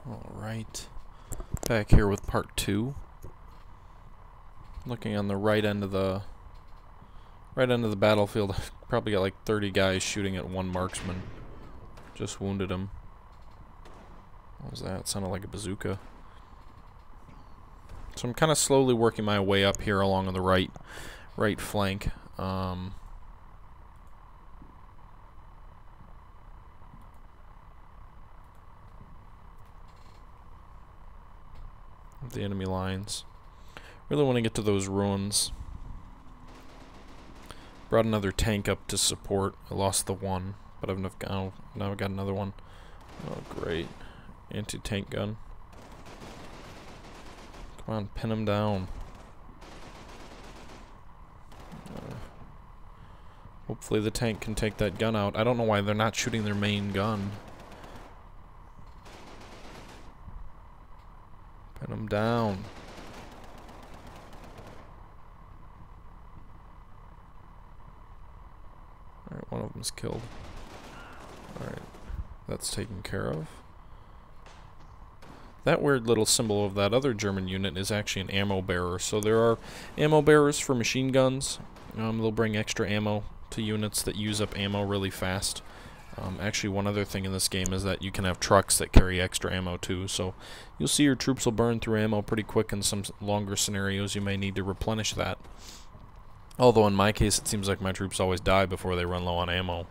Alright. Back here with part 2. Looking on the right end of the battlefield. Probably got like 30 guys shooting at one marksman. Just wounded him. What was that? It sounded like a bazooka. So I'm kind of slowly working my way up here along the right flank. The enemy lines. Really want to get to those ruins. Brought another tank up to support. I lost the one, but now I've got another one. Oh, great. Anti-tank gun. Come on, pin him down. Hopefully the tank can take that gun out. I don't know why they're not shooting their main gun. Pin him down. Alright, one of them's killed. Alright, that's taken care of. That weird little symbol of that other German unit is actually an ammo bearer. So there are ammo bearers for machine guns. They'll bring extra ammo to units that use up ammo really fast. Actually, one other thing in this game is that you can have trucks that carry extra ammo too. So you'll see your troops will burn through ammo pretty quick. In some longer scenarios, you may need to replenish that. Although in my case, it seems like my troops always die before they run low on ammo.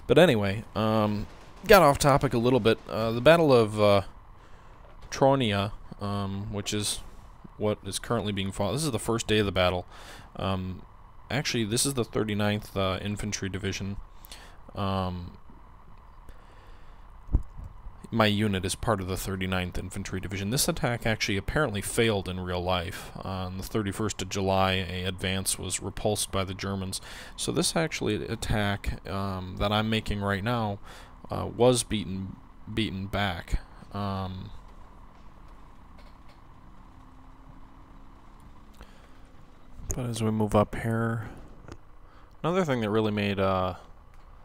But anyway, got off topic a little bit. The Battle of Tronia, which is what is currently being fought. This is the first day of the battle. Actually, this is the 39th Infantry Division. My unit is part of the 39th Infantry Division. This attack actually apparently failed in real life. On the 31st of July, an advance was repulsed by the Germans. So this actually attack that I'm making right now was beaten back. But as we move up here, another thing that really made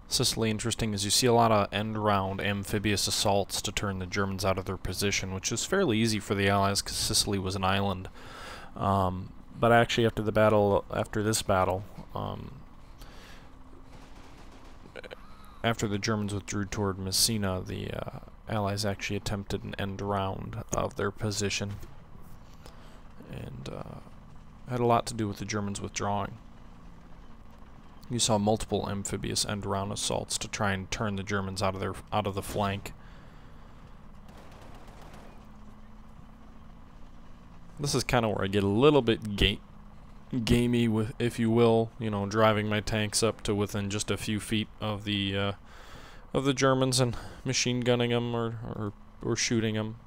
Sicily interesting is you see a lot of end-round amphibious assaults to turn the Germans out of their position, which is fairly easy for the Allies because Sicily was an island. But actually, after this battle, after the Germans withdrew toward Messina, the Allies actually attempted an end-round of their position, and had a lot to do with the Germans withdrawing. You saw multiple amphibious end-round assaults to try and turn the Germans out of the flank. This is kind of where I get a little bit gamey, with, if you will, you know, driving my tanks up to within just a few feet of the Germans and machine gunning them or shooting them.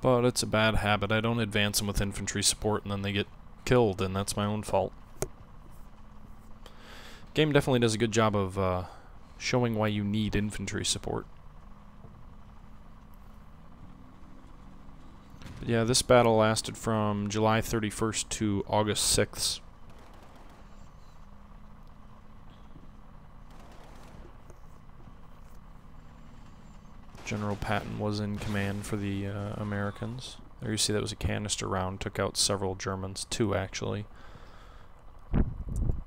But it's a bad habit. I don't advance them with infantry support and then they get killed, and that's my own fault. Game definitely does a good job of showing why you need infantry support. But yeah, this battle lasted from July 31st to August 6th. General Patton was in command for the Americans. There you see that was a canister round, took out several Germans, 2 actually.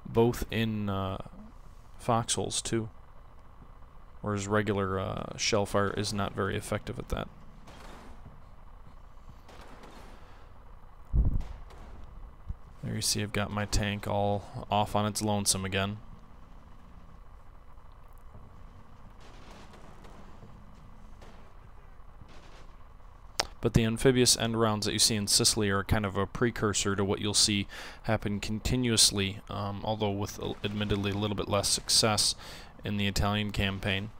Both in foxholes too. Whereas regular shell fire is not very effective at that. There you see I've got my tank all off on its lonesome again. But the amphibious end rounds that you see in Sicily are kind of a precursor to what you'll see happen continuously, although with admittedly a little bit less success in the Italian campaign.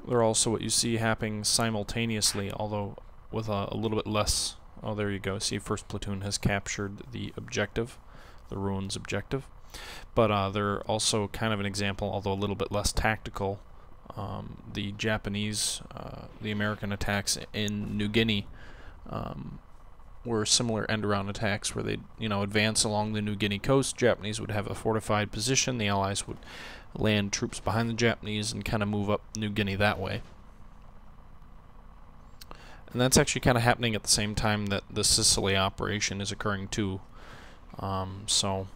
They're also what you see happening simultaneously, although with a little bit less. Oh, there you go. See, 1st Platoon has captured the objective, the ruins objective. But they're also kind of an example, although a little bit less tactical. The Japanese, the American attacks in New Guinea were similar end-around attacks where they'd, advance along the New Guinea coast. Japanese would have a fortified position. The Allies would land troops behind the Japanese and kind of move up New Guinea that way. And that's actually kind of happening at the same time that the Sicily operation is occurring too. So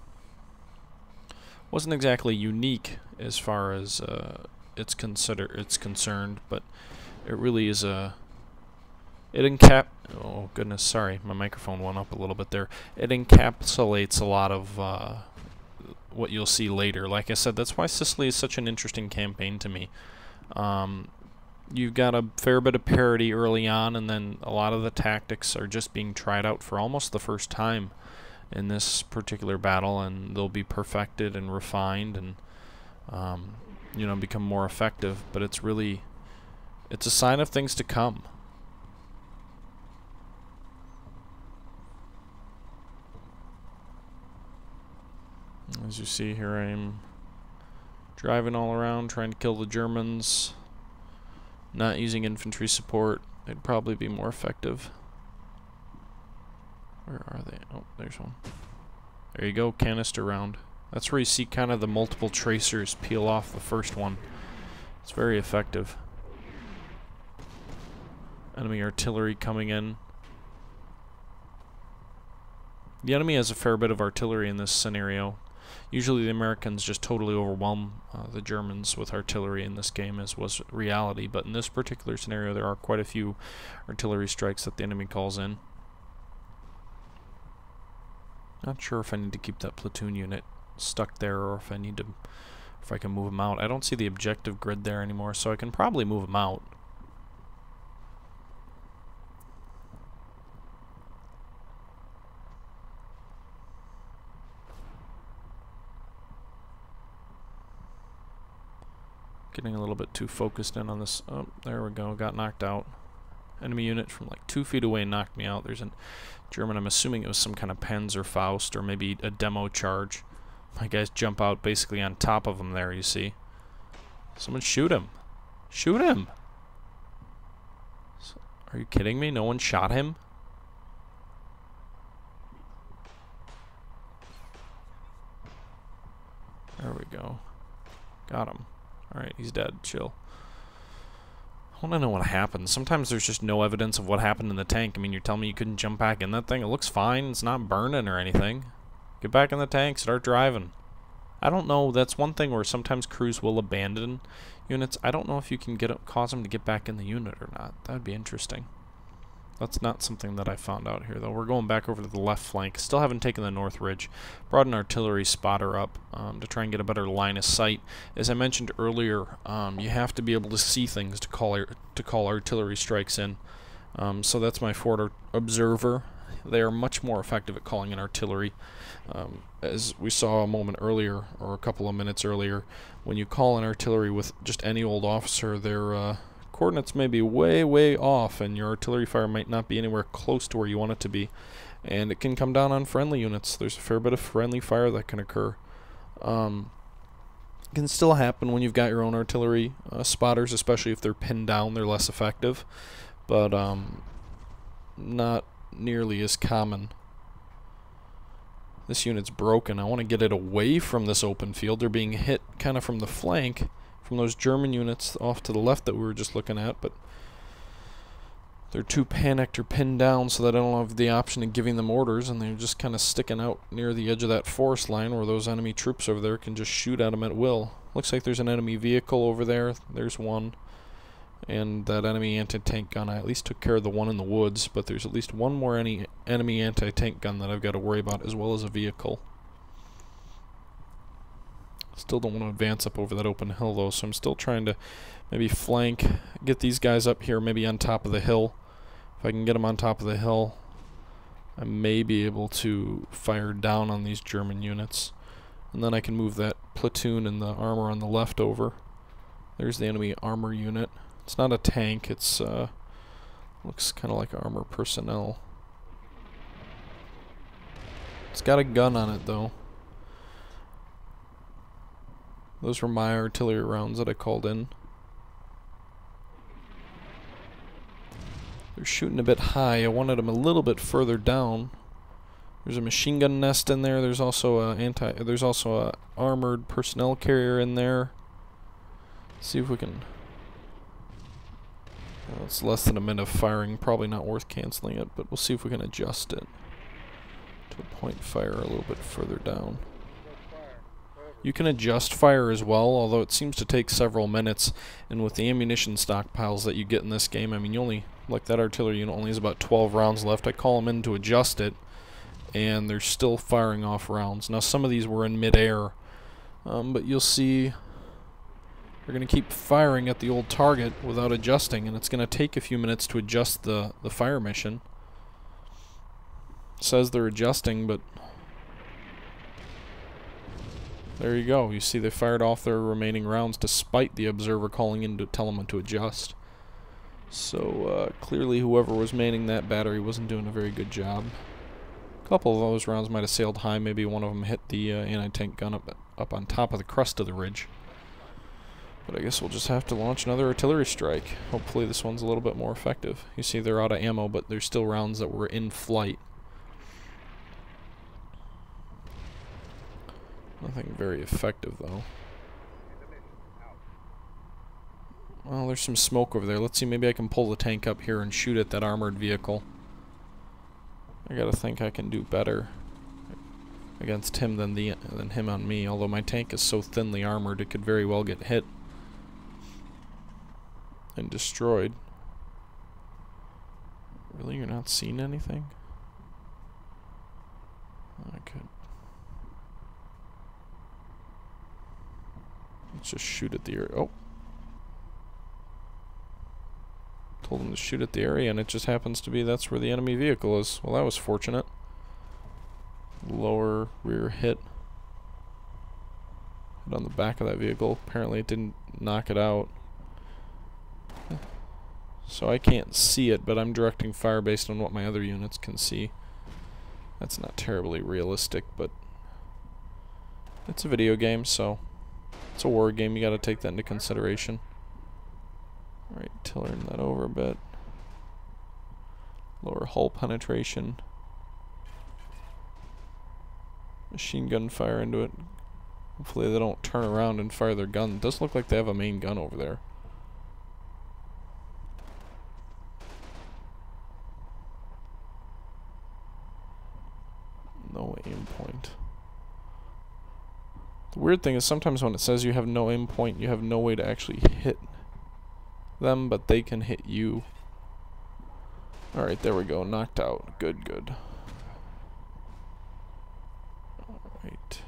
wasn't exactly unique as far as it's concerned, but it really is a oh goodness, sorry, my microphone went up a little bit there. It encapsulates a lot of what you'll see later. Like I said, that's why Sicily is such an interesting campaign to me. You've got a fair bit of parity early on, and then a lot of the tactics are just being tried out for almost the first time in this particular battle, and they'll be perfected and refined and become more effective. But it's a sign of things to come. As you see here, I am driving all around trying to kill the Germans, not using infantry support. They'd probably be more effective. Where are they? Oh, there's one. There you go, canister round. That's where you see kind of the multiple tracers peel off the first one. It's very effective. Enemy artillery coming in. The enemy has a fair bit of artillery in this scenario. Usually the Americans just totally overwhelm the Germans with artillery in this game, as was reality, but in this particular scenario there are quite a few artillery strikes that the enemy calls in. Not sure if I need to keep that platoon unit stuck there or if I can move them out. I don't see the objective grid there anymore, so I can probably move them out. Getting a little bit too focused in on this. Oh, there we go. Got knocked out. Enemy unit from like 2 feet away knocked me out. There's a German. I'm assuming it was some kind of Panzer Faust or maybe a demo charge. My guys jump out basically on top of him there, you see. Someone shoot him. Shoot him! Are you kidding me? No one shot him? There we go. Got him. Alright, he's dead. Chill. I want to know what happened. Sometimes there's just no evidence of what happened in the tank. I mean, you're telling me you couldn't jump back in that thing? It looks fine. It's not burning or anything. Get back in the tank. Start driving. I don't know. That's one thing where sometimes crews will abandon units. I don't know if you can cause them to get back in the unit or not. That would be interesting. That's not something that I found out here, though. We're going back over to the left flank. Still haven't taken the north ridge. Brought an artillery spotter up to try and get a better line of sight. As I mentioned earlier, you have to be able to see things to call artillery strikes in. So that's my forward observer. They are much more effective at calling in artillery. As we saw a moment earlier, or a couple of minutes earlier, when you call in artillery with just any old officer, their coordinates may be way, way off, and your artillery fire might not be anywhere close to where you want it to be. And it can come down on friendly units. There's a fair bit of friendly fire that can occur. It can still happen when you've got your own artillery spotters, especially if they're pinned down, they're less effective. But not nearly as common. This unit's broken. I want to get it away from this open field. They're being hit kind of from the flank, from those German units off to the left that we were just looking at, but they're too panicked or pinned down so that I don't have the option of giving them orders, and they're just kind of sticking out near the edge of that forest line where those enemy troops over there can just shoot at them at will. Looks like there's an enemy vehicle over there. There's one. And that enemy anti-tank gun, I at least took care of the one in the woods, but there's at least one more enemy anti-tank gun that I've got to worry about, as well as a vehicle. Still don't want to advance up over that open hill, though, so I'm still trying to maybe flank, get these guys up here, maybe on top of the hill. If I can get them on top of the hill, I may be able to fire down on these German units. And then I can move that platoon and the armor on the left over. There's the enemy armor unit. It's not a tank, it's looks kind of like armor personnel. It's got a gun on it, though. Those were my artillery rounds that I called in. They're shooting a bit high. I wanted them a little bit further down. There's a machine gun nest in there. There's also a armored personnel carrier in there. Let's see if we can. Well, it's less than a minute of firing. Probably not worth canceling it, but we'll see if we can adjust it to a point fire a little bit further down. You can adjust fire as well, although it seems to take several minutes. And with the ammunition stockpiles that you get in this game, I mean, you only, like that artillery unit only has about 12 rounds left. I call them in to adjust it, and they're still firing off rounds. Now, some of these were in mid-air, but you'll see they're going to keep firing at the old target without adjusting, and it's going to take a few minutes to adjust the fire mission. It says they're adjusting, but there you go. You see they fired off their remaining rounds despite the observer calling in to tell them to adjust. So clearly whoever was manning that battery wasn't doing a very good job. A couple of those rounds might have sailed high. Maybe one of them hit the anti-tank gun up on top of the crest of the ridge. But I guess we'll just have to launch another artillery strike. Hopefully this one's a little bit more effective. You see they're out of ammo, but there's still rounds that were in flight. Nothing very effective, though. Well, there's some smoke over there. Let's see, maybe I can pull the tank up here and shoot at that armored vehicle. I gotta think I can do better against him than him on me, although my tank is so thinly armored it could very well get hit and destroyed. Really? You're not seeing anything? I could. Let's just shoot at the area. Oh. Told him to shoot at the area, and it just happens to be that's where the enemy vehicle is. Well, that was fortunate. Lower rear hit. Hit on the back of that vehicle. Apparently it didn't knock it out. So I can't see it, but I'm directing fire based on what my other units can see. That's not terribly realistic, but it's a video game, so it's a war game. You gotta take that into consideration. Alright, tilting that over a bit. Lower hull penetration. Machine gun fire into it. Hopefully they don't turn around and fire their gun. It does look like they have a main gun over there. No aim point. The weird thing is sometimes when it says you have no aim point, you have no way to actually hit them, but they can hit you. Alright, there we go. Knocked out. Good, good. Alright.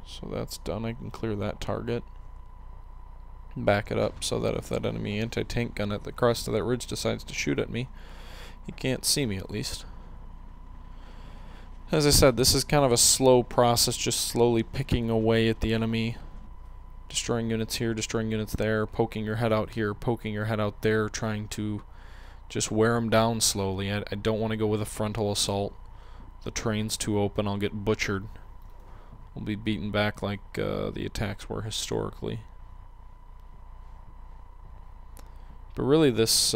So that's done. I can clear that target. Back it up so that if that enemy anti-tank gun at the crest of that ridge decides to shoot at me, he can't see me at least. As I said, this is kind of a slow process, just slowly picking away at the enemy. Destroying units here, destroying units there, poking your head out here, poking your head out there, trying to just wear them down slowly. I don't want to go with a frontal assault. The terrain's too open, I'll get butchered. We'll be beaten back like the attacks were historically. But really this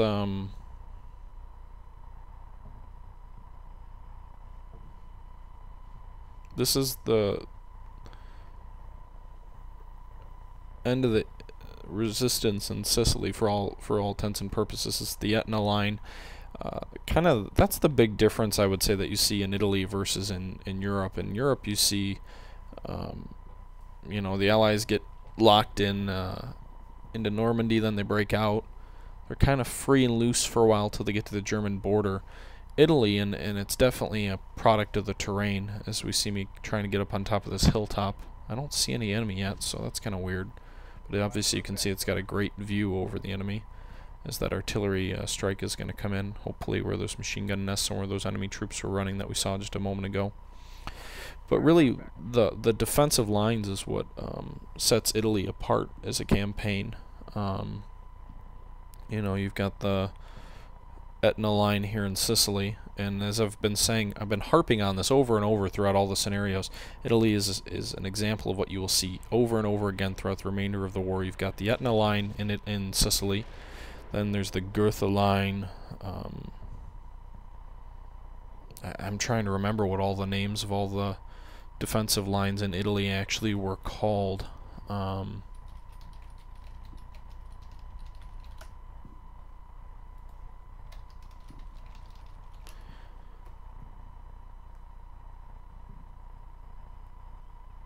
this is the end of the resistance in Sicily for all intents and purposes. It's the Etna line. Kind of that's the big difference I would say that you see in Italy versus in Europe. In Europe you see you know, the Allies get locked in into Normandy, then they break out. They're kind of free and loose for a while till they get to the German border. Italy, and it's definitely a product of the terrain, as we see me trying to get up on top of this hilltop. I don't see any enemy yet, so that's kind of weird. But obviously you can see it's got a great view over the enemy, as that artillery strike is going to come in, hopefully where those machine gun nests and where those enemy troops were running that we saw just a moment ago. But really, the defensive lines is what sets Italy apart as a campaign. You know, you've got the Etna line here in Sicily, and as I've been saying, I've been harping on this over and over throughout all the scenarios. Italy is an example of what you will see over and over again throughout the remainder of the war. You've got the Etna line in Sicily, then there's the Goethe line. I'm trying to remember what all the names of all the defensive lines in Italy actually were called.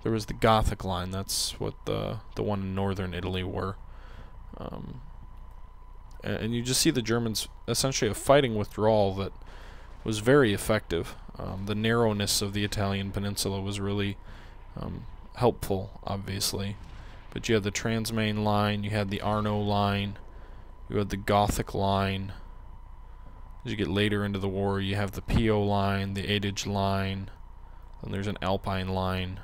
There was the Gothic line. That's what the one in northern Italy were. And you just see the Germans essentially a fighting withdrawal that was very effective. The narrowness of the Italian peninsula was really helpful, obviously. But you had the Transmain line, you had the Arno line, you had the Gothic line. As you get later into the war, you have the Pio line, the Adige line, and there's an Alpine line.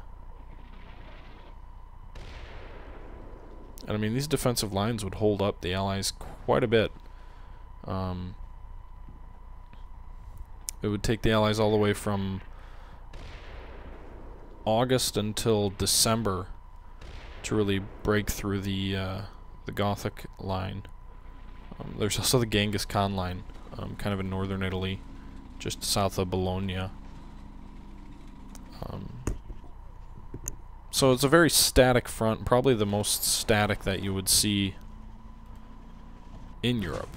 And I mean, these defensive lines would hold up the Allies quite a bit. It would take the Allies all the way from August until December to really break through the Gothic line. There's also the Genghis Khan line, kind of in northern Italy, just south of Bologna. So it's a very static front, probably the most static that you would see in Europe.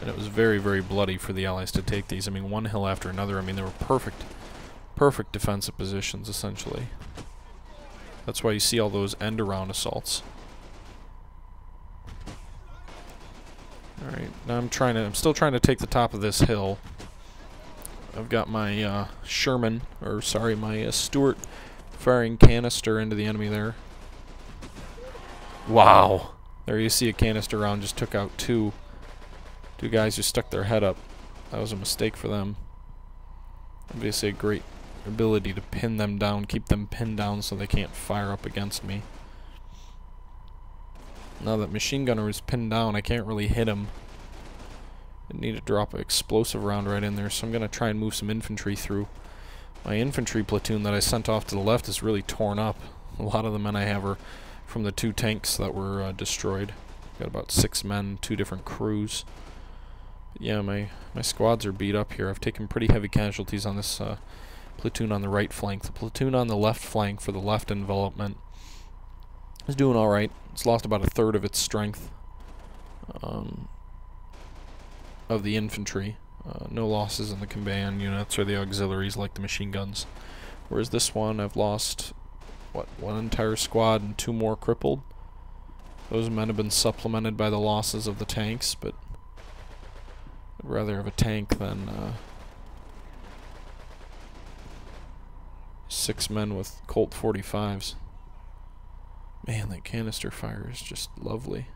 And it was very, very bloody for the Allies to take these. I mean, one hill after another. I mean, they were perfect defensive positions, essentially. That's why you see all those end-around assaults. Alright, now I'm still trying to take the top of this hill. I've got my my Stuart firing canister into the enemy there. Wow! There you see a canister round just took out two guys who stuck their head up. That was a mistake for them. Obviously a great ability to pin them down, keep them pinned down so they can't fire up against me. Now that machine gunner is pinned down, I can't really hit him. I need to drop an explosive round right in there, so I'm going to try and move some infantry through. My infantry platoon that I sent off to the left is really torn up. A lot of the men I have are from the 2 tanks that were destroyed. Got about 6 men, 2 different crews. But yeah, my squads are beat up here. I've taken pretty heavy casualties on this platoon on the right flank. The platoon on the left flank for the left envelopment is doing alright. It's lost about 1/3 of its strength. Of the infantry. No losses in the command units or the auxiliaries like the machine guns. Whereas this one, I've lost, what, 1 entire squad and 2 more crippled. Those men have been supplemented by the losses of the tanks, but I'd rather have a tank than 6 men with Colt 45s. Man, that canister fire is just lovely.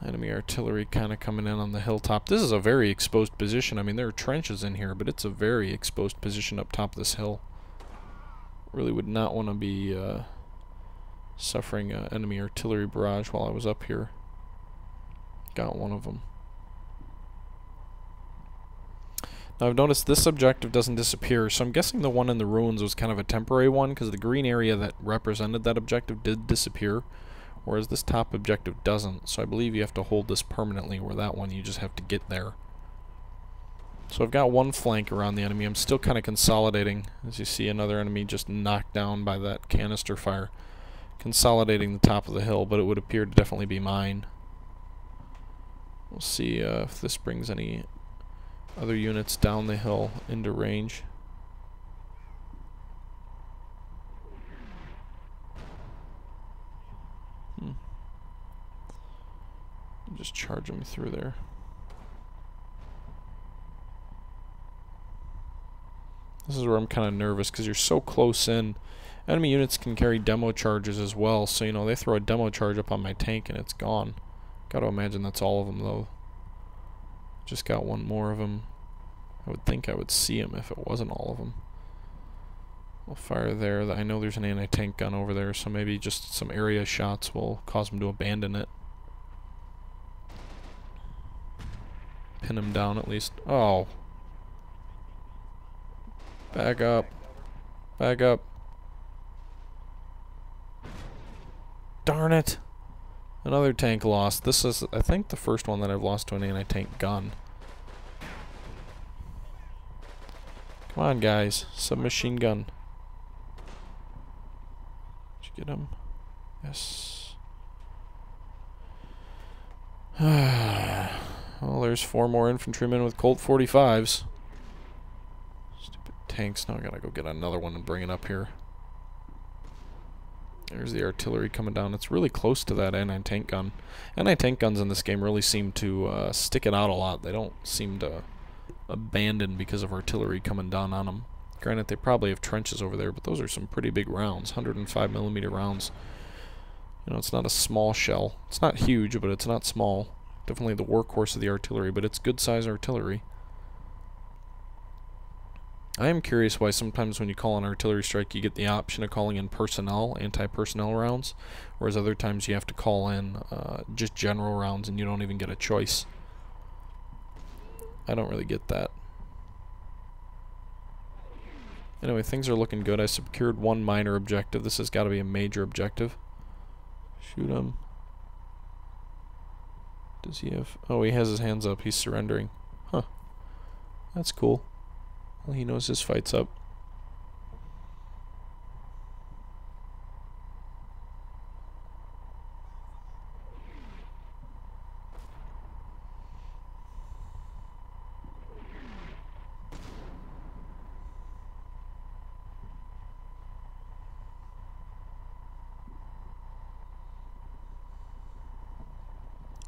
Enemy artillery kind of coming in on the hilltop. This is a very exposed position. I mean, there are trenches in here, but it's a very exposed position up top of this hill. Really would not want to be suffering an enemy artillery barrage while I was up here. Got one of them. Now I've noticed this objective doesn't disappear, so I'm guessing the one in the ruins was kind of a temporary one, because the green area that represented that objective did disappear. Whereas this top objective doesn't, so I believe you have to hold this permanently, where that one you just have to get there. So I've got one flank around the enemy. I'm still kind of consolidating, as you see another enemy just knocked down by that canister fire. Consolidating the top of the hill, but it would appear to definitely be mine. We'll see if this brings any other units down the hill into range. Just charge them through there. This is where I'm kind of nervous, because you're so close in. Enemy units can carry demo charges as well, so you know, they throw a demo charge up on my tank and it's gone. Gotta imagine that's all of them though. Just got one more of them. I would think I would see him if it wasn't all of them. I'll fire there. I know there's an anti-tank gun over there, so maybe just some area shots will cause them to abandon it. Pin him down at least. Oh. Back up. Back up. Darn it. Another tank lost. This is, I think, the first one that I've lost to an anti-tank gun. Come on, guys. Submachine gun. Did you get him? Yes. Well, there's 4 more infantrymen with Colt 45s. Stupid tanks. Now I gotta go get another one and bring it up here. There's the artillery coming down. It's really close to that anti-tank gun. Anti-tank guns in this game really seem to stick it out a lot. They don't seem to abandon because of artillery coming down on them. Granted, they probably have trenches over there, but those are some pretty big rounds. 105mm rounds. You know, it's not a small shell. It's not huge, but it's not small. Definitely the workhorse of the artillery, but it's good size artillery. I am curious why sometimes when you call an artillery strike you get the option of calling in personnel, anti-personnel rounds, whereas other times you have to call in just general rounds and you don't even get a choice. I don't really get that. Anyway, things are looking good. I secured 1 minor objective. This has got to be a major objective. Shoot him. Does he have... Oh, he has his hands up. He's surrendering. Huh. That's cool. Well, he knows his fight's up.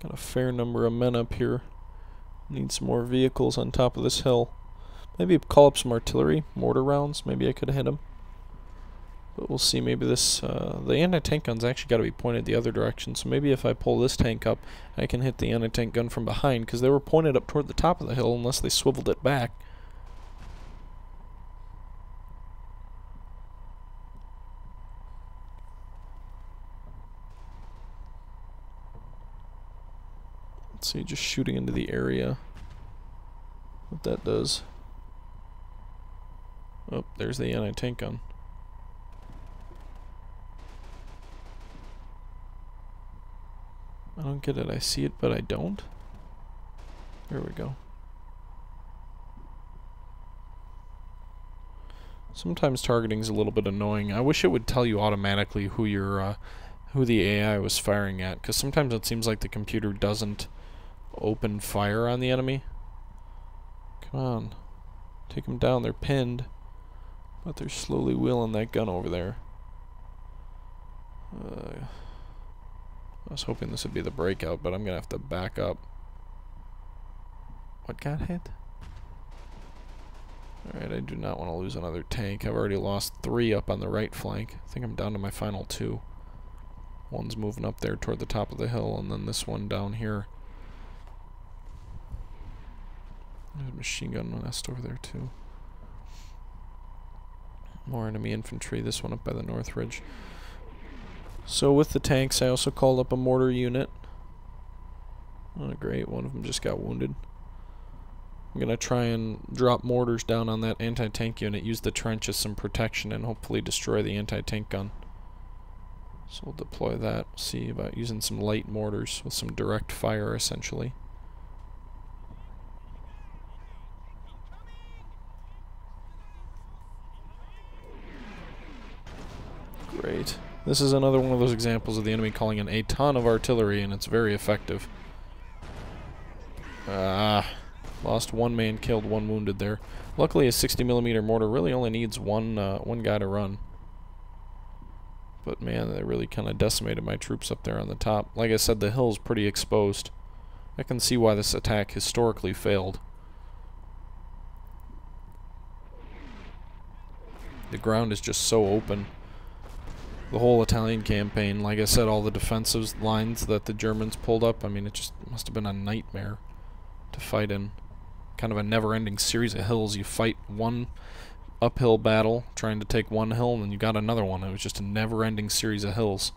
Got a fair number of men up here. Need some more vehicles on top of this hill. Maybe call up some artillery, mortar rounds. Maybe I could hit them. But we'll see. Maybe this, the anti-tank gun's actually got to be pointed the other direction. So maybe if I pull this tank up, I can hit the anti-tank gun from behind. Because they were pointed up toward the top of the hill unless they swiveled it back. Let's see, just shooting into the area. What that does. Oh, there's the anti-tank gun. I don't get it. I see it, but I don't. There we go. Sometimes targeting's a little bit annoying. I wish it would tell you automatically who your who the AI was firing at, because sometimes it seems like the computer doesn't open fire on the enemy. Come on. Take them down. They're pinned. But they're slowly wheeling that gun over there. I was hoping this would be the breakout, but I'm going to have to back up. What got hit? Alright, I do not want to lose another tank. I've already lost 3 up on the right flank. I think I'm down to my final 2. One's moving up there toward the top of the hill, and then this one down here. There's a machine gun nest over there too. More enemy infantry, this one up by the north ridge. So with the tanks, I also called up a mortar unit. Oh great, one of them just got wounded. I'm going to try and drop mortars down on that anti-tank unit, use the trench as some protection, and hopefully destroy the anti-tank gun. So we'll deploy that, see about using some light mortars with some direct fire essentially. Great. This is another one of those examples of the enemy calling in a ton of artillery, and it's very effective. Lost 1 man killed, 1 wounded there. Luckily a 60mm mortar really only needs one guy to run. But man, they really kind of decimated my troops up there on the top. Like I said, the hill's pretty exposed. I can see why this attack historically failed. The ground is just so open. The whole Italian campaign, like I said, all the defensive lines that the Germans pulled up, I mean, it just must have been a nightmare to fight in. Kind of a never-ending series of hills. You fight one uphill battle trying to take one hill, and then you got another one. It was just a never-ending series of hills.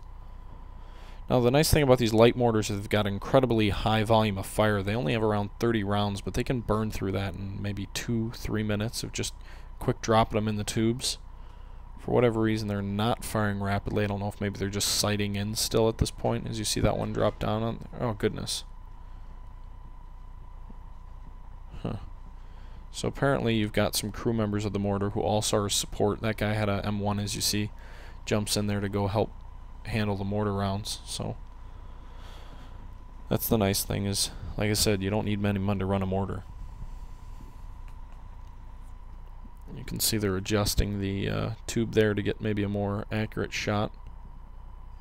Now the nice thing about these light mortars is they've got incredibly high volume of fire. They only have around 30 rounds, but they can burn through that in maybe 2-3 minutes of just quick dropping them in the tubes. For whatever reason, they're not firing rapidly. I don't know if maybe they're just sighting in still at this point, as you see that one drop down on there. Oh, goodness. Huh. So apparently you've got some crew members of the mortar who also are support. That guy had a M1, as you see, jumps in there to go help handle the mortar rounds. So that's the nice thing is, like I said, you don't need many men to run a mortar. You can see they're adjusting the tube there to get maybe a more accurate shot.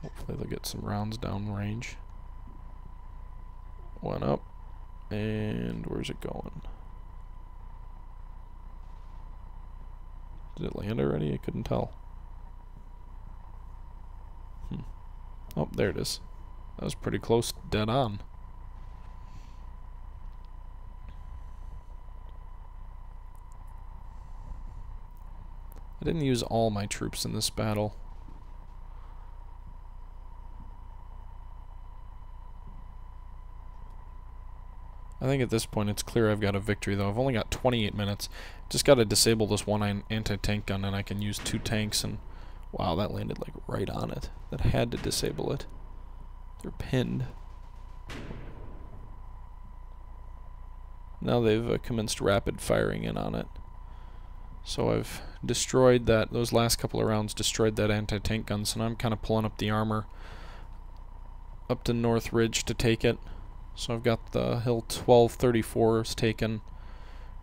Hopefully they'll get some rounds down range. One up, and where's it going? Did it land already? I couldn't tell. Oh, there it is. That was pretty close, dead on. I didn't use all my troops in this battle. I think at this point it's clear I've got a victory, though. I've only got 28 minutes. Just got to disable this one anti-tank gun, and I can use 2 tanks, and wow, that landed like right on it. That had to disable it. They're pinned. Now they've commenced rapid firing in on it. So I've destroyed that, those last couple of rounds destroyed that anti-tank gun, so now I'm kind of pulling up the armor up to North Ridge to take it. So I've got the hill 1234 is taken.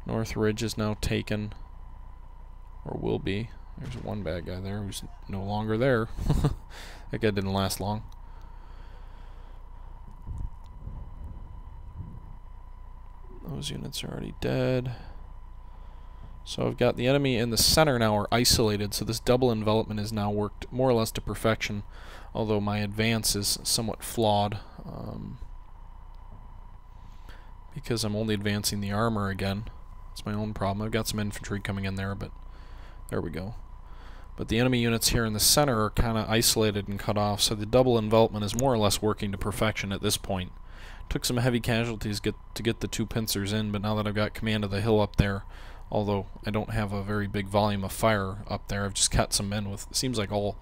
North Ridge is now taken, or will be. There's one bad guy there who's no longer there. That guy didn't last long. Those units are already dead. So I've got the enemy in the center now are isolated, so this double envelopment is now worked more or less to perfection, although my advance is somewhat flawed because I'm only advancing the armor again. It's my own problem. I've got some infantry coming in there, but there we go. But the enemy units here in the center are kind of isolated and cut off, so the double envelopment is more or less working to perfection at this point. Took some heavy casualties to get the 2 pincers in, but now that I've got command of the hill up there, although I don't have a very big volume of fire up there, I've just got some men with, it seems like all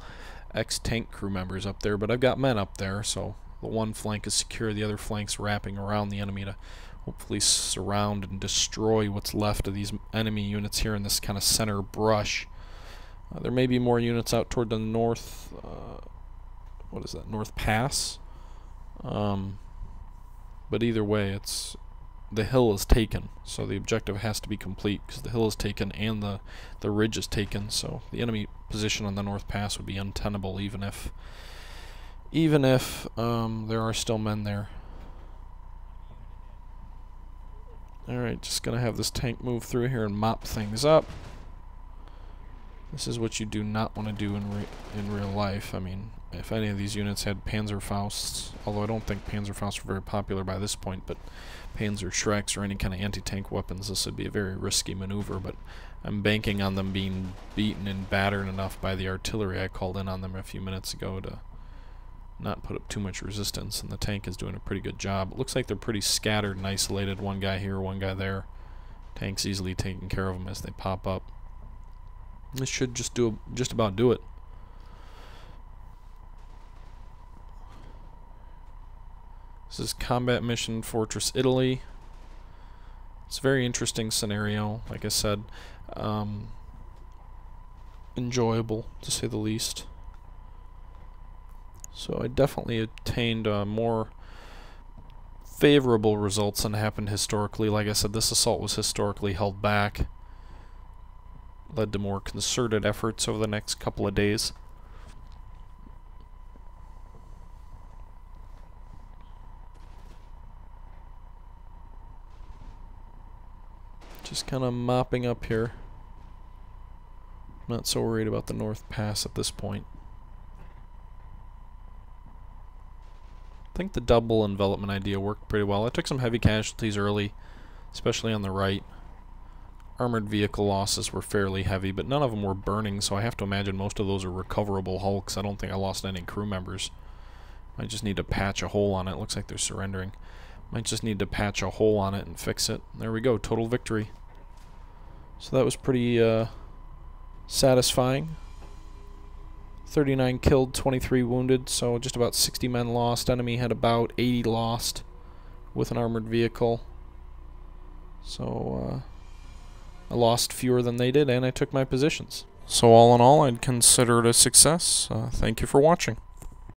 ex-tank crew members up there, but I've got men up there, so the one flank is secure, the other flank's wrapping around the enemy to hopefully surround and destroy what's left of these enemy units here in this kind of center brush. There may be more units out toward the north, what is that, North Pass? But either way, it's the hill is taken, so the objective has to be complete because the hill is taken and the ridge is taken. So the enemy position on the North Pass would be untenable, even if there are still men there. All right, just gonna have this tank move through here and mop things up. This is what you do not want to do in real life. I mean, if any of these units had Panzerfausts, although I don't think Panzerfausts are very popular by this point, but Panzerschrecks or any kind of anti-tank weapons, this would be a very risky maneuver, but I'm banking on them being beaten and battered enough by the artillery I called in on them a few minutes ago to not put up too much resistance, and the tank is doing a pretty good job. It looks like they're pretty scattered and isolated, one guy here, one guy there. Tank's easily taking care of them as they pop up. This should just about do it. This is Combat Mission Fortress Italy. It's a very interesting scenario, like I said. Enjoyable, to say the least. So I definitely obtained more favorable results than happened historically. Like I said, this assault was historically held back. Led to more concerted efforts over the next couple of days. Just kind of mopping up here. Not so worried about the North Pass at this point. I think the double envelopment idea worked pretty well. I took some heavy casualties early, especially on the right. armored vehicle losses were fairly heavy, but none of them were burning, so I have to imagine most of those are recoverable hulks. I don't think I lost any crew members. I just need to patch a hole on it. Looks like they're surrendering. Might just need to patch a hole on it and fix it. There we go, total victory. So that was pretty satisfying. 39 killed, 23 wounded, so just about 60 men lost. Enemy had about 80 lost with an armored vehicle. So I lost fewer than they did, and I took my positions. So all in all, I'd consider it a success. Thank you for watching.